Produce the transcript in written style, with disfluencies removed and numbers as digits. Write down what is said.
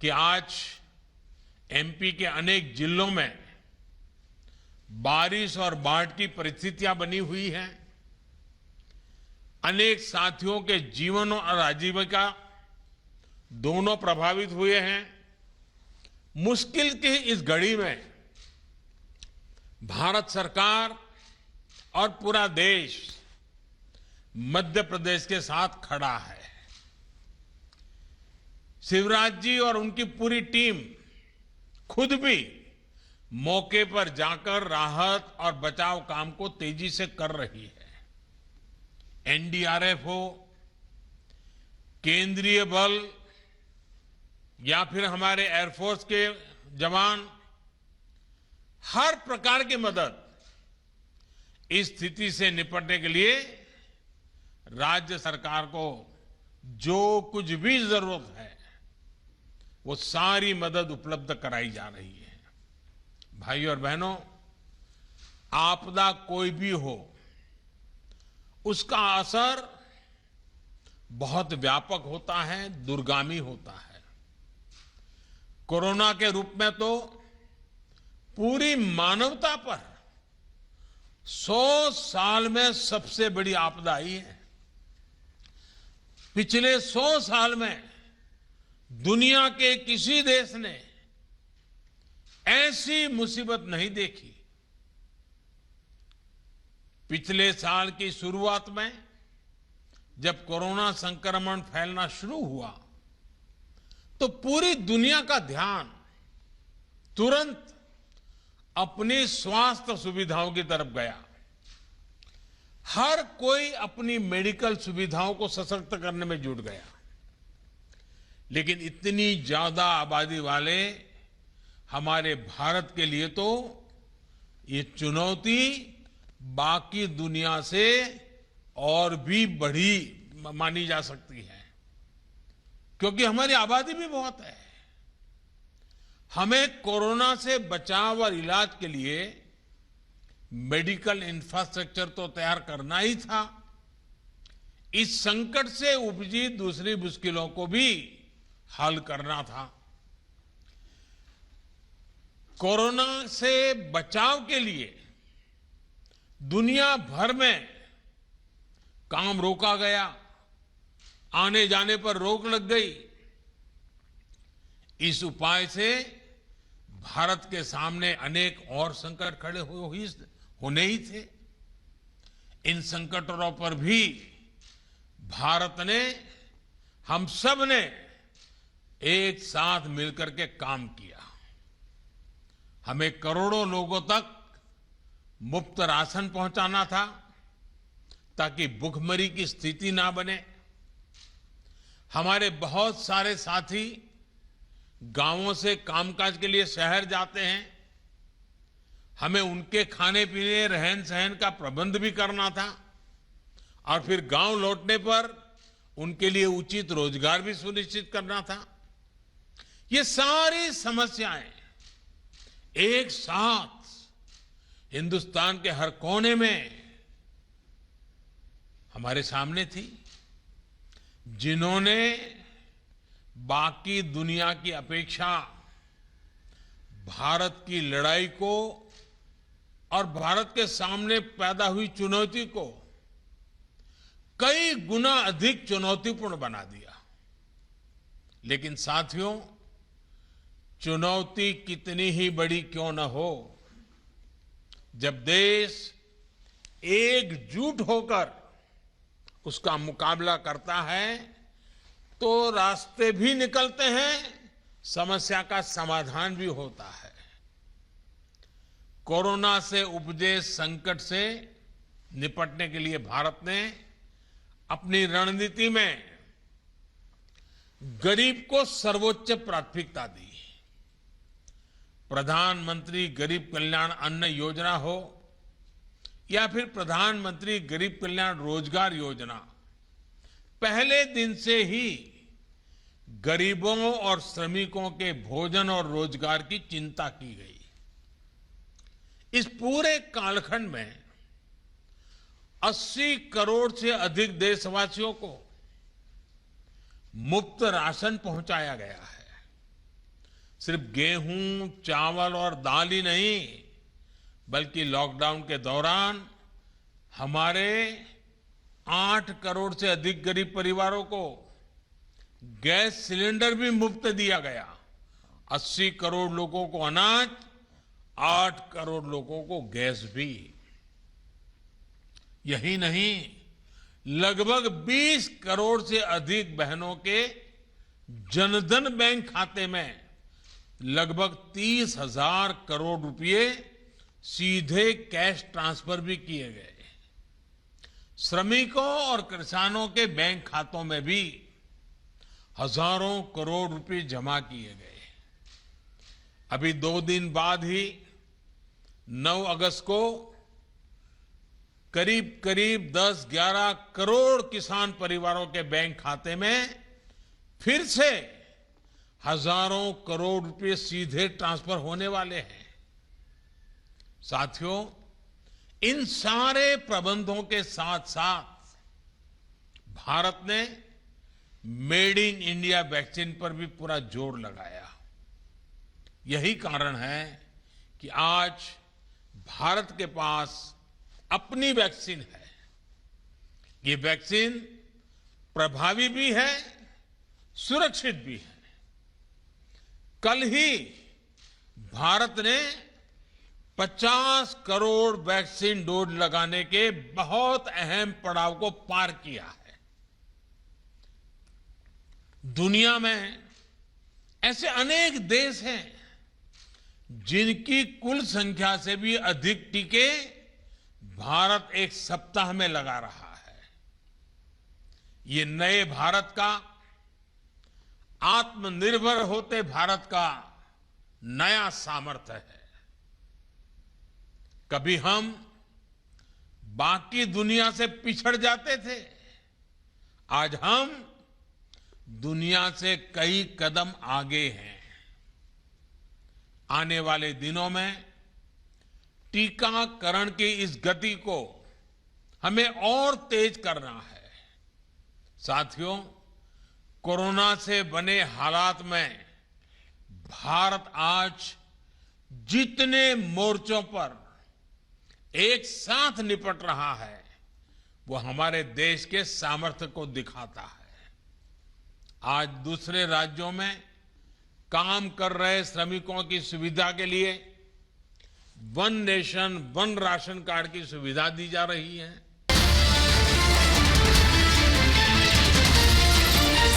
कि आज एमपी के अनेक जिलों में बारिश और बाढ़ की परिस्थितियां बनी हुई हैं। अनेक साथियों के जीवन और आजीविका दोनों प्रभावित हुए हैं। मुश्किल की इस घड़ी में भारत सरकार और पूरा देश मध्य प्रदेश के साथ खड़ा है। शिवराज जी और उनकी पूरी टीम खुद भी मौके पर जाकर राहत और बचाव काम को तेजी से कर रही है। एनडीआरएफ हो, केंद्रीय बल या फिर हमारे एयरफोर्स के जवान, हर प्रकार की मदद इस स्थिति से निपटने के लिए राज्य सरकार को जो कुछ भी जरूरत है वो सारी मदद उपलब्ध कराई जा रही है। भाइयों और बहनों, आपदा कोई भी हो, उसका असर बहुत व्यापक होता है, दूरगामी होता है। कोरोना के रूप में तो पूरी मानवता पर 100 साल में सबसे बड़ी आपदा आई है। पिछले 100 साल में दुनिया के किसी देश ने ऐसी मुसीबत नहीं देखी। पिछले साल की शुरुआत में जब कोरोना संक्रमण फैलना शुरू हुआ तो पूरी दुनिया का ध्यान तुरंत अपनी स्वास्थ्य सुविधाओं की तरफ गया। हर कोई अपनी मेडिकल सुविधाओं को सशक्त करने में जुट गया। लेकिन इतनी ज्यादा आबादी वाले हमारे भारत के लिए तो ये चुनौती बाकी दुनिया से और भी बड़ी मानी जा सकती है, क्योंकि हमारी आबादी भी बहुत है। हमें कोरोना से बचाव और इलाज के लिए मेडिकल इंफ्रास्ट्रक्चर तो तैयार करना ही था। इस संकट से उपजी दूसरी मुश्किलों को भी हल करना था। कोरोना से बचाव के लिए दुनिया भर में काम रोका गया, आने जाने पर रोक लग गई। इस उपाय से भारत के सामने अनेक और संकट खड़े होने ही थे। इन संकटों पर भी भारत ने, हम सब ने एक साथ मिलकर के काम किया। हमें करोड़ों लोगों तक मुफ्त राशन पहुंचाना था ताकि भुखमरी की स्थिति ना बने। हमारे बहुत सारे साथी गांवों से कामकाज के लिए शहर जाते हैं। हमें उनके खाने पीने, रहन सहन का प्रबंध भी करना था और फिर गांव लौटने पर उनके लिए उचित रोजगार भी सुनिश्चित करना था। ये सारी समस्याएं एक साथ हिंदुस्तान के हर कोने में हमारे सामने थी, जिन्होंने बाकी दुनिया की अपेक्षा भारत की लड़ाई को और भारत के सामने पैदा हुई चुनौती को कई गुना अधिक चुनौतीपूर्ण बना दिया। लेकिन साथियों, चुनौती कितनी ही बड़ी क्यों न हो, जब देश एकजुट होकर उसका मुकाबला करता है तो रास्ते भी निकलते हैं, समस्या का समाधान भी होता है। कोरोना से उपजे संकट से निपटने के लिए भारत ने अपनी रणनीति में गरीब को सर्वोच्च प्राथमिकता दी। प्रधानमंत्री गरीब कल्याण अन्न योजना हो या फिर प्रधानमंत्री गरीब कल्याण रोजगार योजना, पहले दिन से ही गरीबों और श्रमिकों के भोजन और रोजगार की चिंता की गई। इस पूरे कालखंड में 80 करोड़ से अधिक देशवासियों को मुफ्त राशन पहुंचाया गया है। सिर्फ गेहूं, चावल और दाल ही नहीं, बल्कि लॉकडाउन के दौरान हमारे 8 करोड़ से अधिक गरीब परिवारों को गैस सिलेंडर भी मुफ्त दिया गया। 80 करोड़ लोगों को अनाज, 8 करोड़ लोगों को गैस भी। यही नहीं, लगभग 20 करोड़ से अधिक बहनों के जनधन बैंक खाते में लगभग 30,000 करोड़ रुपए सीधे कैश ट्रांसफर भी किए गए। श्रमिकों और किसानों के बैंक खातों में भी हजारों करोड़ रुपए जमा किए गए। अभी 2 दिन बाद ही 9 अगस्त को करीब करीब 10-11 करोड़ किसान परिवारों के बैंक खाते में फिर से हजारों करोड़ रुपए सीधे ट्रांसफर होने वाले हैं। साथियों, इन सारे प्रबंधों के साथ साथ भारत ने मेड इन इंडिया वैक्सीन पर भी पूरा जोर लगाया। यही कारण है कि आज भारत के पास अपनी वैक्सीन है। ये वैक्सीन प्रभावी भी है, सुरक्षित भी है। कल ही भारत ने 50 करोड़ वैक्सीन डोज लगाने के बहुत अहम पड़ाव को पार किया है। दुनिया में ऐसे अनेक देश हैं जिनकी कुल संख्या से भी अधिक टीके भारत एक सप्ताह में लगा रहा है। ये नए भारत का, आत्मनिर्भर होते भारत का नया सामर्थ्य है। कभी हम बाकी दुनिया से पिछड़ जाते थे, आज हम दुनिया से कई कदम आगे हैं। आने वाले दिनों में टीकाकरण की इस गति को हमें और तेज करना है। साथियों, कोरोना से बने हालात में भारत आज जितने मोर्चों पर एक साथ निपट रहा है, वो हमारे देश के सामर्थ्य को दिखाता है। आज दूसरे राज्यों में काम कर रहे श्रमिकों की सुविधा के लिए one nation one ration card की सुविधा दी जा रही है।